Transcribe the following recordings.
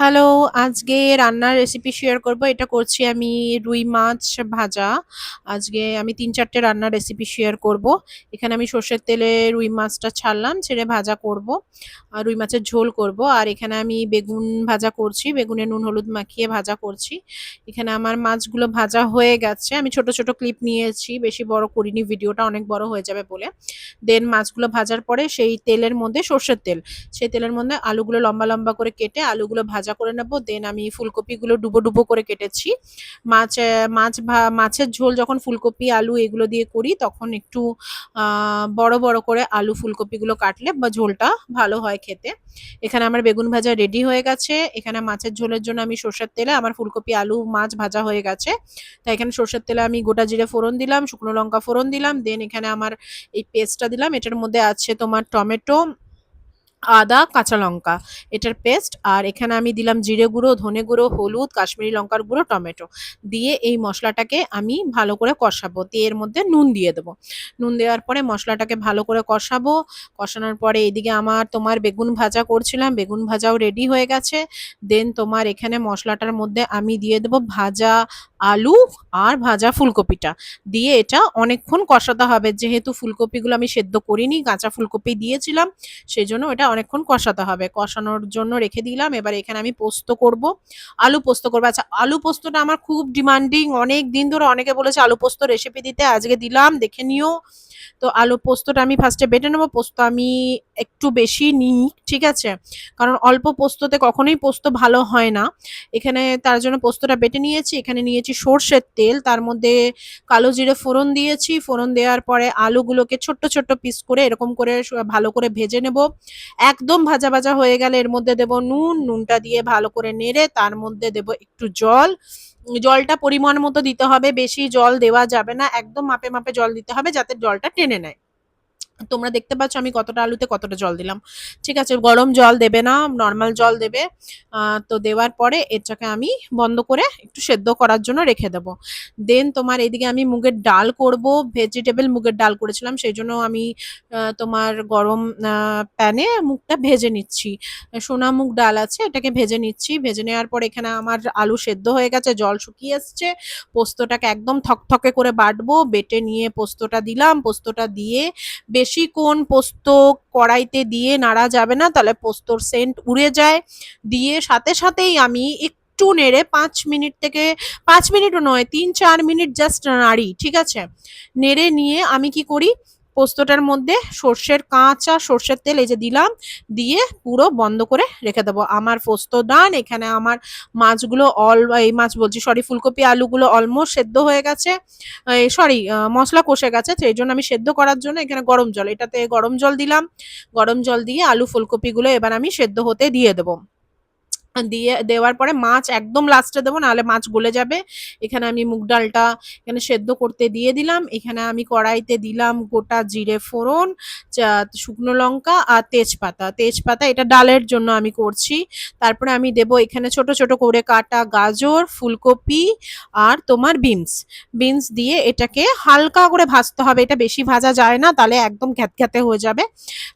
Hello, আজকে রান্নার recipe share করব। এটা করছি আমি রুই মাছ ভাজা। আজকে আমি ৩-৪ টে রান্নার রেসিপি শেয়ার করব। এখানে আমি সর্ষের তেলে রুই মাছটা ছাড়লাম, ছেড়ে ভাজা করব। রুই মাছের ঝোল করব। আর এখানে আমি বেগুন ভাজা করছি। বেগুনে নুন হলুদ মাখিয়ে ভাজা করছি। এখানে আমার মাছগুলো ভাজা হয়ে গেছে। আমি ছোট, ছোট ক্লিপ নিয়েছি। বেশি বড় করিনি, ভিডিওটা অনেক বড় হয়ে যাবে বলে। দেন মাছগুলো ভাজার পরে সেই তেলের মধ্যে সর্ষের তেল, সেই তেলের মধ্যে আলুগুলো লম্বা লম্বা করে কেটে আলুগুলো ভাজা করে নেব। দেন আমি ফুলকপিগুলো ডুবো ডুবো করে কেটেছি। মাছের ঝোল যখন ফুলকপি আলু এগুলো দিয়ে করি তখন একটু বড় বড় করে আলু ফুলকপিগুলো কাটলে বা ঝোলটা ভালো হয় খেতে। এখানে আমার বেগুন ভাজা রেডি হয়ে গেছে। এখানে মাছের ঝোলের জন্য আমি সর্ষের তেলে আমার ফুলকপি আলু মাছ ভাজা হয়ে গেছে। তাই এখানে সর্ষের তেলে আমি গোটা জিরে ফোড়ন দিলাম, শুকনো লঙ্কা ফোড়ন দিলাম। দেন এখানে আমার এই পেস্টটা দিলাম। এটার মধ্যে আছে তোমার টমেটো, আদা, কাঁচা লঙ্কা, এটার পেস্ট। আর এখানে আমি দিলাম জিরে গুঁড়ো, ধনে গুঁড়ো, হলুদ, কাশ্মীরি লঙ্কার গুঁড়ো, টমেটো দিয়ে এই মশলাটাকে আমি ভালো করে কষাবো। দিয়ে এর মধ্যে নুন দিয়ে দেবো। নুন দেওয়ার পরে মশলাটাকে ভালো করে কষাবো। কষানোর পরে এদিকে আমার তোমার বেগুন ভাজা করছিলাম, বেগুন ভাজাও রেডি হয়ে গেছে। দেন তোমার এখানে মশলাটার মধ্যে আমি দিয়ে দেবো ভাজা আলু আর ভাজা ফুলকপিটা। দিয়ে এটা অনেকক্ষণ কষাতে হবে, যেহেতু ফুলকপিগুলো আমি সেদ্ধ করিনি, কাঁচা ফুলকপি দিয়েছিলাম, সেজন্য এটা অনেকক্ষণ কষাতে হবে। কষানোর জন্য রেখে দিলাম। এবার এখানে আমি পোস্ত করব, আলু পোস্ত করবো। আচ্ছা, আলু পোস্তটা আমার খুব ডিমান্ডিং, অনেক দিন ধরে অনেকে বলেছে আলু পোস্ত রেসিপি দিতে, আজকে দিলাম, দেখে নিও। তো আলু পোস্তটা আমি ফার্স্টে বেটে নেবো। পোস্ত আমি একটু বেশি নিই, ঠিক আছে, কারণ অল্প পোস্ততে কখনোই পোস্ত ভালো হয় না। এখানে তার জন্য পোস্তটা বেটে নিয়েছি। এখানে নিয়েছি সর্ষের তেল, তার মধ্যে কালো জিরে ফোড়ন দিয়েছি। ফোড়ন দেওয়ার পরে আলুগুলোকে ছোট্ট ছোট্ট পিস করে এরকম করে ভালো করে ভেজে নেব। একদম ভাজা ভাজা হয়ে গেলে এর মধ্যে দেব নুন, নুনটা দিয়ে ভালো করে নেড়ে তার মধ্যে দেব একটু জল। জলটা পরিমাণ মতো দিতে হবে, বেশি জল দেওয়া যাবে না, একদম মাপে মাপে জল দিতে হবে যাতে জলটা টেনে নেয়। তোমরা দেখতে পাচ্ছ আমি কতটা আলুতে কতটা জল দিলাম। ঠিক আছে, গরম জল দেবে না, নর্মাল জল দেবে। তো দেওয়ার পরে এটাকে আমি বন্ধ করে একটু সেদ্ধ করার জন্য রেখে দেবো। দেন তোমার এদিকে আমি মুগের ডাল করব, ভেজিটেবল মুগের ডাল করেছিলাম, সেই জন্য আমি তোমার গরম প্যানে মুগটা ভেজে নিচ্ছি। সোনা মুগ ডাল আছে, এটাকে ভেজে নিচ্ছি। ভেজে নেওয়ার পর এখানে আমার আলু সেদ্ধ হয়ে গেছে, জল শুকিয়ে এসছে। পোস্তটাকে একদম থকথকে করে বাটবো, বেটে নিয়ে পোস্তটা দিলাম। পোস্তটা দিয়ে বেশিক্ষণ পোস্ত কড়াইতে দিয়ে নাড়া যাবে না, তাহলে পোস্তর সেন্ট উড়ে যায়। দিয়ে সাথে সাথেই আমি একটু নেড়ে ৫ মিনিট থেকে ৫ মিনিটও নয়, ৩-৪ মিনিট জাস্ট নাড়ি, ঠিক আছে। নেড়ে নিয়ে আমি কি করি, পোস্তটার মধ্যে কাঁচা সর্ষের তেল এই যে দিলাম, দিয়ে পুরো বন্ধ করে রেখে দেবো। আমার পোস্ত ডান। এখানে আমার মাছগুলো এই মাছ বলছি, সরি, ফুলকপি আলুগুলো অলমোস্ট সেদ্ধ হয়ে গেছে, সরি, মশলা কষে গেছে। সেই জন্য আমি সেদ্ধ করার জন্য এখানে গরম জল, এটাতে গরম জল দিলাম। গরম জল দিয়ে আলু ফুলকপিগুলো এবার আমি সেদ্ধ হতে দিয়ে দেবো। দিয়ে দেওয়ার পরে মাছ একদম লাস্টে দেবো, নাহলে মাছ গলে যাবে। এখানে আমি মুগ ডালটা এখানে সেদ্ধ করতে দিয়ে দিলাম। এখানে আমি কড়াইতে দিলাম গোটা জিরে ফোড়ন, শুকনো লঙ্কা আর তেজপাতা। তেজপাতা এটা ডালের জন্য আমি করছি। তারপরে আমি দেব এখানে ছোট ছোট করে কাটা গাজর, ফুলকপি আর তোমার বিনস। বিনস দিয়ে এটাকে হালকা করে ভাজতে হবে, এটা বেশি ভাজা যায় না, তাহলে একদম ঘ্যাতঘ্যাতে হয়ে যাবে।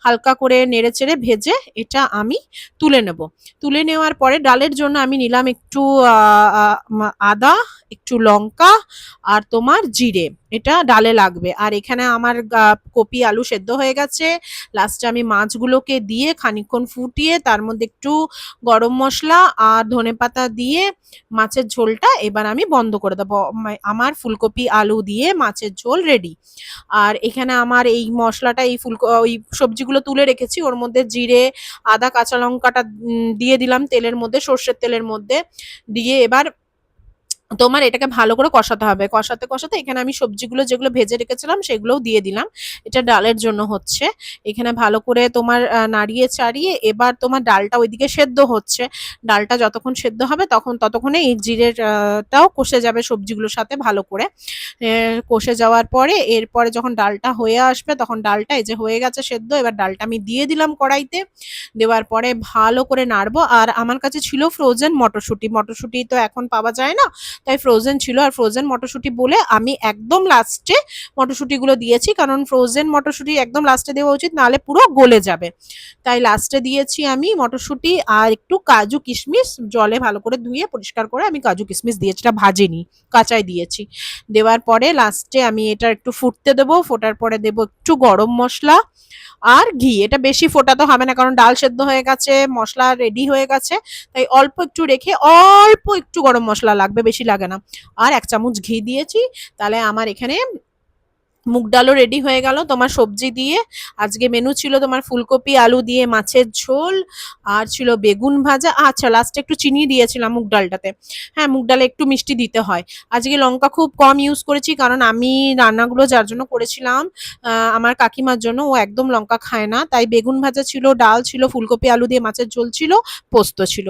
হালকা করে নেড়ে চেড়ে ভেজে এটা আমি তুলে নেব। তুলে নেওয়ার পরে ডালের জন্য আমি নিলাম একটু আদা, একটু লঙ্কা আর তোমার জিরে, এটা ডালে লাগবে। আর এখানে আমার কপি আলু সেদ্ধ হয়ে গেছে। লাস্টে আমি মাছগুলোকে দিয়ে খানিকক্ষণ ফুটিয়ে তার মধ্যে একটু গরম মশলা আর ধনেপাতা দিয়ে মাছের ঝোলটা এবার আমি বন্ধ করে দেবো। আমার ফুলকপি আলু দিয়ে মাছের ঝোল রেডি। আর এখানে আমার এই মশলাটা, ওই সবজিগুলো তুলে রেখেছি, ওর মধ্যে জিরে, আদা, কাঁচা লঙ্কাটা দিয়ে দিলাম তেলের মধ্যে, সর্ষের তেলের মধ্যে দিয়ে এবার তোমার এটাকে ভালো করে কষাতে হবে। কষাতে কষাতে এখানে আমি সবজিগুলো যেগুলো ভেজে রেখেছিলাম সেগুলোও দিয়ে দিলাম। এটা ডালের জন্য হচ্ছে। এখানে ভালো করে তোমার নাড়িয়ে চাড়িয়ে এবার তোমার ডালটা ওইদিকে সেদ্ধ হচ্ছে। ডালটা যতক্ষণ সেদ্ধ হবে ততক্ষণে এই জিরের টাও কষে যাবে সবজিগুলোর সাথে ভালো করে। কষে যাওয়ার পরে এরপরে যখন ডালটা হয়ে আসবে তখন ডালটা এই যে হয়ে গেছে সেদ্ধ, এবার ডালটা আমি দিয়ে দিলাম কড়াইতে। দেওয়ার পরে ভালো করে নাড়বো। আর আমার কাছে ছিল ফ্রোজেন মটরশুঁটি, মটরশুঁটি তো এখন পাওয়া যায় না, তাই ফ্রোজেন ছিল, আর ফ্রোজেন মটরশুঁটি বলে আমি একদম লাস্টে মটরশুঁটিগুলো দিয়েছি, কারণ ফ্রোজেন মটরশুঁটি একদম লাস্টে দেওয়া উচিত, নাহলে পুরো গলে যাবে। তাই লাস্টে দিয়েছি আমি মটরশুঁটি আর একটু কাজু কিশমিশ, জলে ভালো করে ধুয়ে পরিষ্কার করে আমি কাজু কিশমিশ দিয়েছি, এটা ভাজিনি, কাঁচাই দিয়েছি। দেওয়ার পরে লাস্টে আমি এটা একটু ফুটতে দেবো, ফোটার পরে দেবো একটু গরম মশলা আর ঘি। এটা বেশি ফোটাতে হবে না, কারণ ডাল সেদ্ধ হয়ে গেছে, মশলা রেডি হয়ে গেছে, তাই অল্প একটু রেখে অল্প একটু গরম মশলা লাগবে, বেশি লাগে না। আর 1 চামচ ঘি দিয়েছি। তাহলে আমার এখানে মুগ ডালও রেডি হয়ে গেল তোমার সবজি দিয়ে। আজকে মেনু ছিল তোমার ফুলকপি আলু দিয়ে মাছের ঝোল, আর ছিল বেগুন ভাজা। আচ্ছা, লাস্টে একটু চিনি দিয়েছিলাম মুগ ডালটাতে। হ্যাঁ, মুগ ডালে একটু মিষ্টি দিতে হয়। আজকে লঙ্কা খুব কম ইউজ করেছি, কারণ আমি রান্নাগুলো যার জন্য করেছিলাম আমার কাকিমার জন্য, ও একদম লঙ্কা খায় না। তাই বেগুন ভাজা ছিল, ডাল ছিল, ফুলকপি আলু দিয়ে মাছের ঝোল ছিল, পোস্ত ছিল।